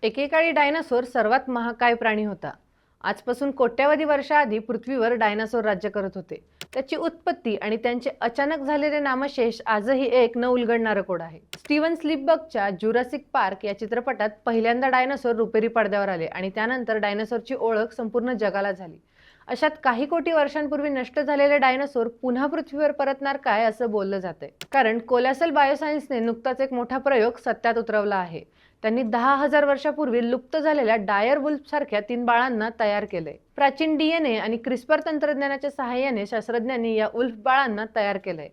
एकेकाळी डायनासोर सर्वात महाकाय प्राणी होता. आजपासून कोट्यावधी वर्षाआधी पृथ्वीवर डायनासोर राज्य करत होते. त्याची उत्पत्ती आणि त्यांचे अचानक झालेले नामशेष आजही एक न उलगडणारं कोड आहे. स्टीवन स्पीलबर्गच्या जुरासिक पार्क या चित्रपटात पहिल्यांदा डायनासोर रुपेरी पडद्यावर आले आणि त्यानंतर डायनासोरची ओळख संपूर्ण जगाला झाली. अशात काही कोटी वर्षांपूर्वी नष्ट झालेले डायनासोर पुन्हा पृथ्वीवर परतणार काय असं बोललं जातंय. कारण कोलॉसल बायोसायन्सने नुकताच एक मोठा प्रयोग सत्यात उतरवला आहे. त्यांनी 10,000 वर्षापूर्वी लुप्त झालेल्या डायर वुल्फ सारख्या 3 बाळांना तयार केले. प्राचीन डीएनए आणि क्रिस्पर तंत्रज्ञानाच्या सहाय्याने शास्त्रज्ञांनी या वुल्फ बाळांना तयार केलंय.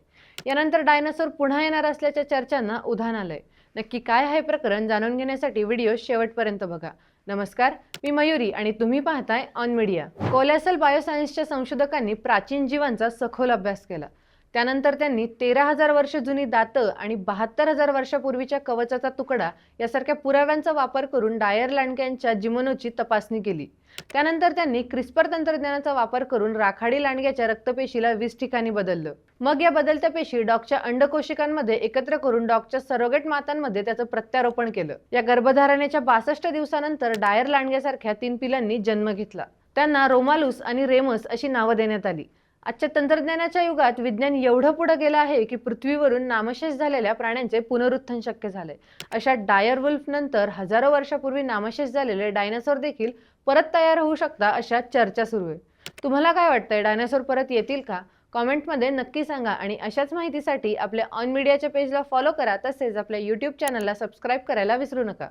यानंतर डायनासोर पुन्हा येणार असल्याच्या चर्चांना उधाण आलंय. नक्की काय आहे प्रकरण जाणून घेण्यासाठी व्हिडिओ शेवटपर्यंत बघा. नमस्कार, मी मयुरी आणि तुम्ही पाहताय ऑन मीडिया. कोलॉसल बायोसायन्सच्या संशोधकांनी प्राचीन जीवांचा सखोल अभ्यास केला. त्यानंतर त्यांनी 13,000 वर्ष जुनी दातं आणि 72,000 वर्षापूर्वीच्या कवचाचा तुकडा यासारख्या पुराव्यांचा वापर करून डायर लांडग्यांच्या जिनोमची तपासणी केली. त्यानंतर त्यांनी क्रिस्पर तंत्रज्ञानाचा वापर करून राखाडी लांडग्याच्या रक्तपेशीला 20 ठिकाणी बदललं. मग या बदलत्या पेशी डॉगच्या अंडकोशिकांमध्ये एकत्र करून डॉगच्या सरोगेट मातांमध्ये त्याचं प्रत्यारोपण केलं. या गर्भधारणेच्या 62 दिवसानंतर डायर लांडग्यासारख्या 3 पिलांनी जन्म घेतला. त्यांना रोमालुस आणि रेमस अशी नावं देण्यात आली. आजच्या तंत्रज्ञानाच्या युगात विज्ञान एवढं पुढे गेलं आहे की पृथ्वीवरून नामशेष झालेल्या प्राण्यांचे पुनरुत्थान शक्य झाले. अशा डायर वुल्फ नंतर हजारो वर्षापूर्वी नामशेष झालेले डायनासोर देखील परत तयार होऊ शकता अशा चर्चा सुरू आहे. तुम्हाला काय वाटतंय, डायनासोर परत येतील का? कॉमेंटमध्ये नक्की सांगा आणि अशाच माहितीसाठी आपल्या ऑन मीडियाच्या पेजला फॉलो करा. तसेच आपल्या यूट्यूब चॅनलला सबस्क्राईब करायला विसरू नका.